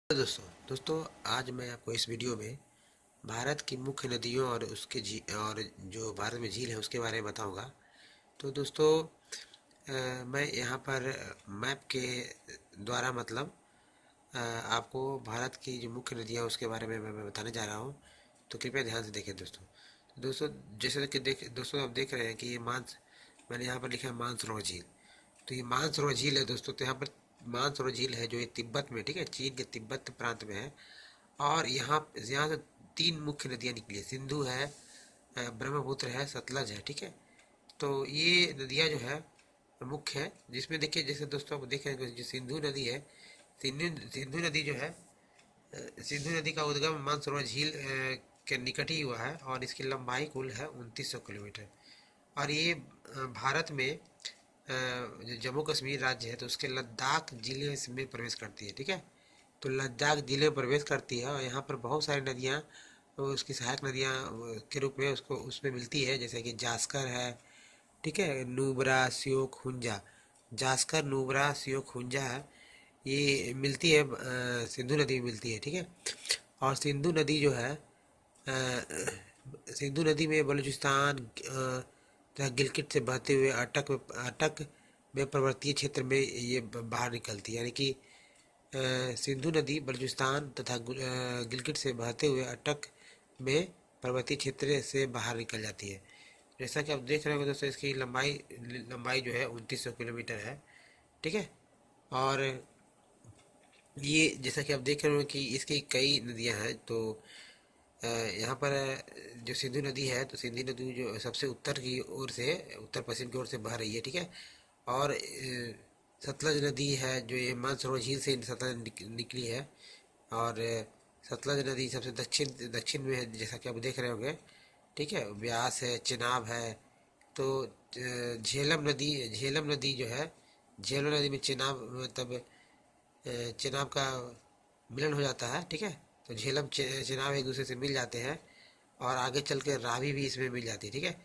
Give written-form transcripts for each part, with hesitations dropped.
दोस्तों आज मैं आपको इस वीडियो में भारत की मुख्य नदियों और उसके और जो भारत में झील है उसके बारे में बताऊंगा। तो दोस्तों मैं यहाँ पर मैप के द्वारा आपको भारत की जो मुख्य नदियाँ उसके बारे में मैं बताने जा रहा हूँ। तो कृपया ध्यान से देखें दोस्तों। तो दोस्तों जैसे कि दोस्तों आप देख रहे हैं कि ये मैंने यहाँ पर लिखा है मानसरोवर झील। तो ये मानसरोवर झील है दोस्तों। तो यहाँ पर मानसरोवर झील है जो ये तिब्बत में, ठीक है, चीन के तिब्बत प्रांत में है। और यहाँ यहाँ से तीन मुख्य नदियाँ निकली है। सिंधु है, ब्रह्मपुत्र है, सतलज है, ठीक है। तो ये नदियाँ जो है मुख्य है, जिसमें देखिए जैसे दोस्तों आप देख रहे हैं जो सिंधु नदी है। सिंधु नदी जो है, सिंधु नदी का उद्गम मानसरोवर झील के निकट ही हुआ है और इसकी लंबाई कुल है 2900 किलोमीटर। और ये भारत में जो जम्मू कश्मीर राज्य है तो उसके लद्दाख जिले में प्रवेश करती है, ठीक है। तो लद्दाख जिले में प्रवेश करती है और यहाँ पर बहुत सारी नदियाँ उसकी सहायक नदियाँ के रूप में उसको उसमें मिलती है, जैसे कि जास्कर है, ठीक है, नुब्रा, श्योक, हुंजा। जास्कर, नुब्रा, श्योक, हुंजा है, ये मिलती है सिंधु नदी में मिलती है, ठीक है। और सिंधु नदी जो है सिंधु नदी में बलूचिस्तान तथा गिलगित से बहते हुए अटक में पर्वतीय क्षेत्र में ये बाहर निकलती है। यानी कि सिंधु नदी बलूचिस्तान तथा गिलगित से बहते हुए अटक में पर्वतीय क्षेत्र से बाहर निकल जाती है। जैसा कि आप देख रहे हो दोस्तों, इसकी लंबाई लंबाई जो है 2900 किलोमीटर है, ठीक है। और ये जैसा कि आप देख रहे हो कि इसकी कई नदियां हैं। तो यहाँ पर जो सिंधु नदी है तो सिंधु नदी जो सबसे उत्तर की ओर से, उत्तर पश्चिम की ओर से बह रही है, ठीक है। और सतलज नदी है जो ये मानसरोवर झील से सतलज निकली है। और सतलज नदी सबसे दक्षिण दक्षिण में है, जैसा कि आप देख रहे होंगे, ठीक है। ब्यास है, चेनाब है। तो झेलम नदी जो है, झेलम नदी में चेनाब चेनाब का मिलन हो जाता है, ठीक है। तो झेलम चेनाब एक दूसरे से मिल जाते हैं और आगे चल के रावी भी इसमें मिल जाती है, ठीक है।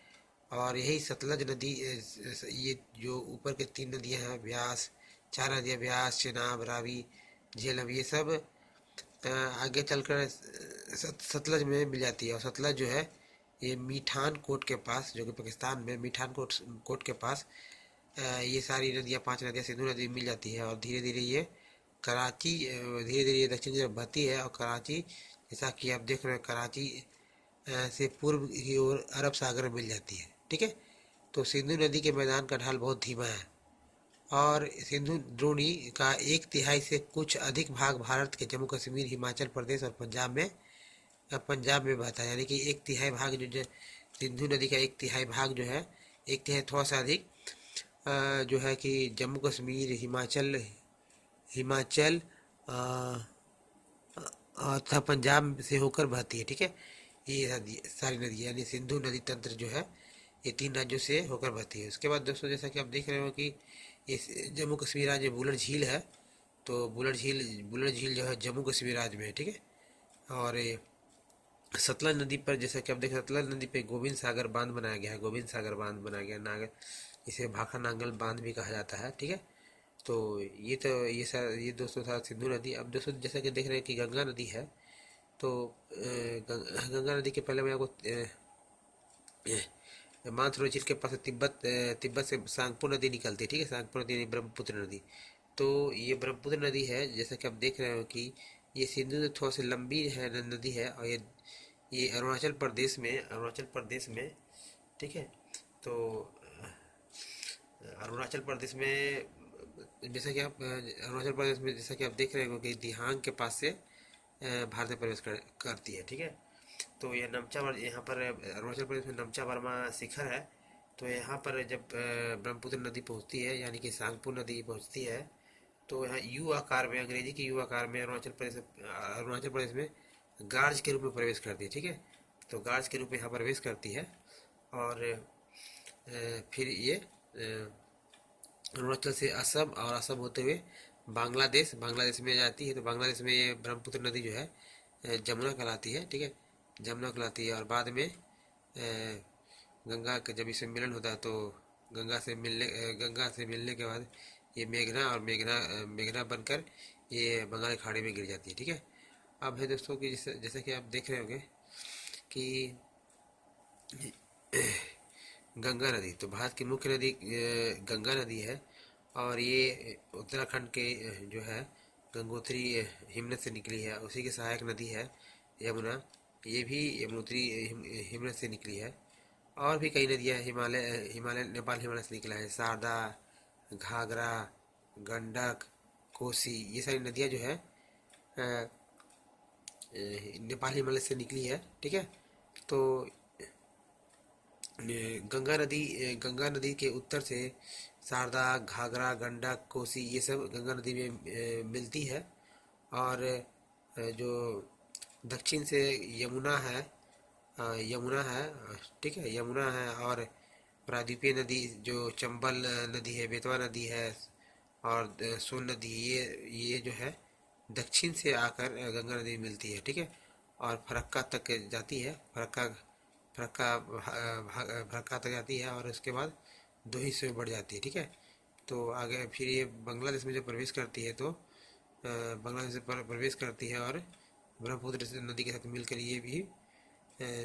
और यही सतलज नदी, ये जो ऊपर के तीन नदियां हैं, ब्यास, चार नदियां, ब्यास, चेनाब, रावी, झेलम, ये सब आगे चलकर सतलज में मिल जाती है। और सतलज जो है ये मीठान कोट के पास, जो कि पाकिस्तान में मीठान कोट के पास ये सारी नदियाँ, पांच नदियाँ सिंधु नदी में मिल जाती है। और धीरे धीरे ये कराची, धीरे धीरे ये दक्षिण की तरफ बहती है। और कराची, जैसा कि आप देख रहे हैं, कराची से पूर्व की ओर अरब सागर में मिल जाती है, ठीक है। तो सिंधु नदी के मैदान का ढाल बहुत धीमा है और सिंधु द्रोणी का एक तिहाई से कुछ अधिक भाग भारत के जम्मू कश्मीर, हिमाचल प्रदेश और पंजाब में बहता है। यानी कि एक तिहाई भाग जो सिंधु नदी का एक तिहाई भाग जो है, एक तिहाई थोड़ा सा अधिक जो है कि जम्मू कश्मीर, हिमाचल हिमाचल तथा पंजाब से होकर बहती है, ठीक है। ये सारी नदी यानी सिंधु नदी तंत्र जो है ये तीन राज्यों से होकर बहती है। उसके बाद दोस्तों जैसा कि आप देख रहे हो कि ये जम्मू कश्मीर राज्य में बुलर झील है। तो बुलर झील जो है जम्मू कश्मीर राज्य में है, ठीक है। और सतलज नदी पर, जैसा कि आप देख, सतलज नदी पे गोविंद सागर बांध बनाया गया है। गोविंद सागर बांध बनाया गया, नागर, इसे भाखा नांगल बांध भी कहा जाता है, ठीक है। तो ये सर ये दोस्तों था सिंधु नदी। अब दोस्तों जैसा कि देख रहे हैं कि गंगा नदी है। तो गंगा नदी के पहले मैं आपको मानसरोवर झील के पास तिब्बत से सांगपो नदी निकलती है, ठीक है। सांगपो नदी यानी ब्रह्मपुत्र नदी। तो ये ब्रह्मपुत्र नदी है, जैसा कि आप देख रहे हो कि ये सिंधु से थोड़ा सी लंबी है, नदी है। और ये अरुणाचल प्रदेश में, ठीक है। तो अरुणाचल प्रदेश में, जैसा कि आप अरुणाचल प्रदेश में जैसा कि आप देख रहे हो कि दिहांग के पास से भारत में प्रवेश करती है, ठीक है। तो ये यहाँ पर अरुणाचल प्रदेश में नमचा वर्मा शिखर है। तो यहाँ पर जब ब्रह्मपुत्र नदी पहुँचती है, यानी कि सांगपो नदी पहुँचती है, तो यहाँ यू आकार में, अंग्रेजी के यू आकार में अरुणाचल प्रदेश में गार्ज के रूप में प्रवेश करती है, ठीक है। तो गार्ज के रूप में यहाँ प्रवेश करती है। और फिर ये अरुणाचल से असम और असम होते हुए बांग्लादेश में जाती है। तो बांग्लादेश में ये ब्रह्मपुत्र नदी जो है जमुना कहलाती है, ठीक है, जमुना कहलाती है। और बाद में गंगा का जब इससे मिलन होता है तो गंगा से मिलने के बाद ये मेघना बनकर ये बंगाल की खाड़ी में गिर जाती है। ठीक है। अब है दोस्तों कि जैसे कि आप देख रहे होंगे कि गंगा नदी, तो भारत की मुख्य नदी गंगा नदी है। और ये उत्तराखंड के जो है गंगोत्री हिमनद से निकली है। उसी की सहायक नदी है यमुना, ये भी यमुनोत्री हिमनद से निकली है। और भी कई नदियाँ हिमालय हिमालय नेपाल हिमालय से निकला है। शारदा, घाघरा, गंडक, कोसी, ये सारी नदियाँ जो है अ, नेपाल हिमालय से निकली है। ठीक है। तो गंगा नदी के उत्तर से शारदा, घाघरा, गंडक, कोसी, ये सब गंगा नदी में मिलती है। और जो दक्षिण से यमुना है, यमुना है, ठीक है, यमुना है। और प्रायद्वीपीय नदी जो चंबल नदी है, बेतवा नदी है, और सोन नदी, ये जो है दक्षिण से आकर गंगा नदी में मिलती है। ठीक है। और फरक्का तक जाती है। फरक्का तक जाती है और उसके बाद दो हिस्सों में बढ़ जाती है। ठीक है। तो आगे फिर ये बांग्लादेश में जब प्रवेश करती है तो बांग्लादेश से प्रवेश करती है और ब्रह्मपुत्र नदी के साथ मिलकर ये भी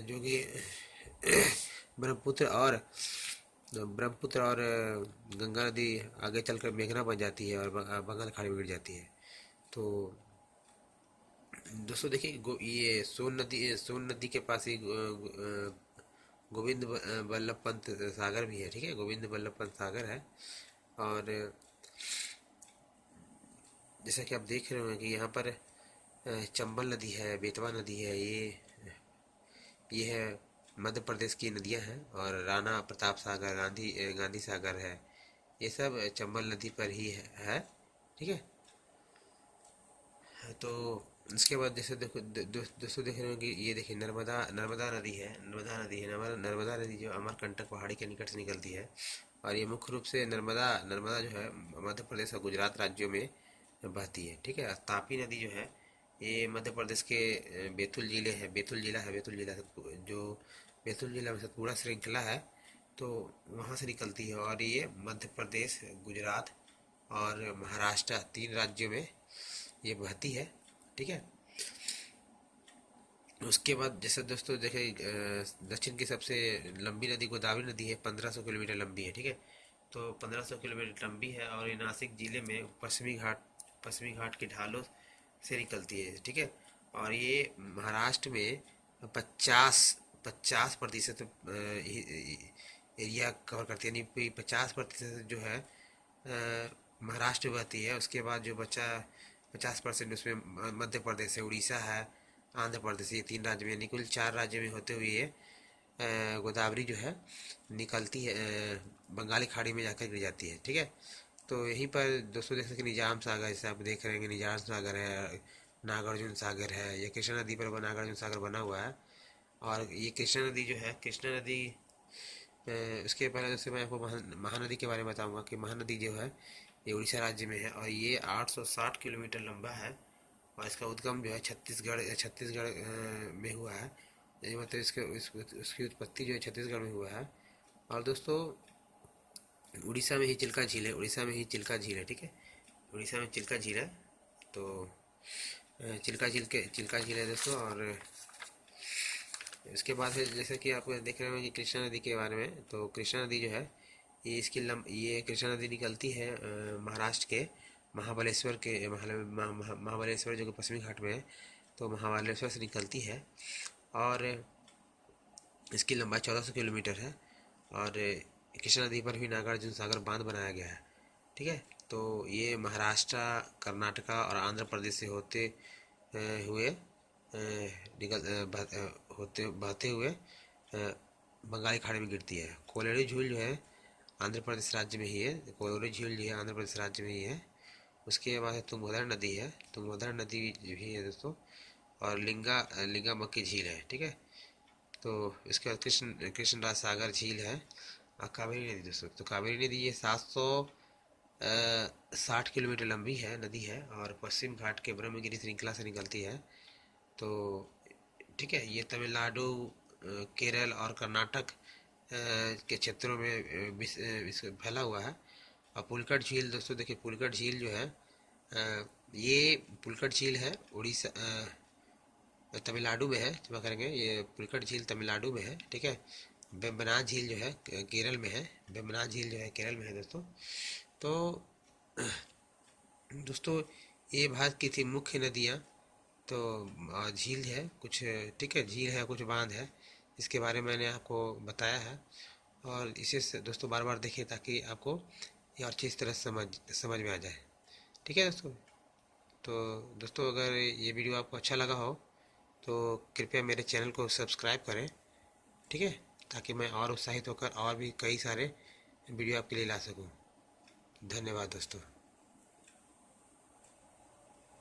जो कि ब्रह्मपुत्र और गंगा नदी आगे चलकर मेघना बन जाती है और बंगाल खाड़ी में गिर जाती है। तो दोस्तों देखिए, ये सोन नदी के पास ही गोविंद बल्लभ पंत सागर भी है। ठीक है, गोविंद बल्लभ पंत सागर है। और जैसा कि आप देख रहे होंगे कि यहाँ पर चंबल नदी है, बेतवा नदी है, ये है मध्य प्रदेश की नदियाँ हैं। और राणा प्रताप सागर, गांधी सागर है, ये सब चंबल नदी पर ही है। ठीक है। तो इसके बाद जैसे देखो दोस्तों देख रहे हो कि ये देखिए नर्मदा नदी है। नर्मदा नदी जो अमरकंटक पहाड़ी के निकट से निकलती है। और ये मुख्य रूप से नर्मदा जो है मध्य प्रदेश और गुजरात राज्यों में बहती है। ठीक है। तापी नदी जो है ये मध्य प्रदेश के बैतूल जिला जो बैतूल जिला में सतपुड़ा श्रृंखला है, तो वहाँ से निकलती है। और ये मध्य प्रदेश, गुजरात और महाराष्ट्र, तीन राज्यों में ये बहती है। ठीक है। उसके बाद जैसे दोस्तों देखे दक्षिण की सबसे लंबी नदी गोदावरी नदी है, 1500 किलोमीटर लंबी है। ठीक है। तो 1500 किलोमीटर लंबी है और ये नासिक जिले में पश्चिमी घाट की ढालों से निकलती है। ठीक है। और ये महाराष्ट्र में 50% एरिया कवर करती है, यानी 50% जो है महाराष्ट्र बहती है। उसके बाद जो बचा 50% उसमें मध्य प्रदेश है, उड़ीसा है, आंध्र प्रदेश, ये तीन राज्य में, यानी कुल 4 राज्य में होते हुए ये गोदावरी जो है निकलती है, बंगाली खाड़ी में जाकर गिर जाती है। ठीक है। तो यहीं पर दोस्तों देख सकते निजाम सागर, जैसे आप देख रहे हैं, निजाम सागर है, नागार्जुन सागर है, ये कृष्णा नदी पर नागार्जुन सागर बना हुआ है। और ये कृष्णा नदी जो है, कृष्णा नदी उसके पहले जैसे मैं आपको महानदी के बारे में बताऊंगा कि महानदी जो है ये उड़ीसा राज्य में है और ये 860 किलोमीटर लंबा है। और इसका उद्गम जो है छत्तीसगढ़ में हुआ है। ये मतलब उसकी उत्पत्ति जो है छत्तीसगढ़ में हुआ है। और दोस्तों उड़ीसा में ही चिल्का झील है। ठीक है। उड़ीसा में चिल्का झील है। तो चिल्का झील है दोस्तों। और इसके बाद है जैसे कि आप देख रहे हो कि कृष्णा नदी के बारे में, तो कृष्णा नदी जो है ये कृष्णा नदी निकलती है महाराष्ट्र के महाबलेश्वर जो कि पश्चिमी घाट में है, तो महाबलेश्वर से निकलती है। और इसकी लंबाई 1400 किलोमीटर है। और कृष्णा नदी पर भी नागार्जुन सागर बांध बनाया गया है। ठीक है। तो ये महाराष्ट्र, कर्नाटका और आंध्र प्रदेश से होते हुए बहते हुए बंगाली खाड़ी में गिरती है। कोलोरी झील जो है आंध्र प्रदेश राज्य में ही है। कोलोरी झील जो है आंध्र प्रदेश राज्य में ही है। उसके बाद तुंगभद्रा नदी है, तुंगभद्रा नदी भी है दोस्तों। और लिंगामक्की झील है। ठीक है। तो इसके बाद कृष्णराज सागर झील है। और कावेरी नदी दोस्तों, तो कावेरी नदी ये 760 किलोमीटर लंबी है नदी है और पश्चिम घाट के ब्रह्मगिरी श्रृंखला से निकलती है। तो ठीक है, ये तमिलनाडु, केरल और कर्नाटक के क्षेत्रों में फैला हुआ है। और पुलकट झील दोस्तों देखिए, पुलकट झील जो है ये पुलकट झील है, उड़ीसा तमिलनाडु में है। क्षमा करेंगे, ये पुलकट झील तमिलनाडु में है, ठीक है। वेम्बनाड झील जो है केरल में है। वेम्बनाड झील जो है केरल में है दोस्तों। तो दोस्तों ये भारत की थी मुख्य नदियाँ। तो झील है कुछ, ठीक है, झील है कुछ, बांध है, इसके बारे में मैंने आपको बताया है। और इसे दोस्तों बार बार देखिए ताकि आपको ये और अच्छी तरह समझ में आ जाए, ठीक है दोस्तों। तो दोस्तों अगर ये वीडियो आपको अच्छा लगा हो तो कृपया मेरे चैनल को सब्सक्राइब करें, ठीक है, ताकि मैं और उत्साहित होकर और भी कई सारे वीडियो आपके लिए ला सकूं। धन्यवाद दोस्तों।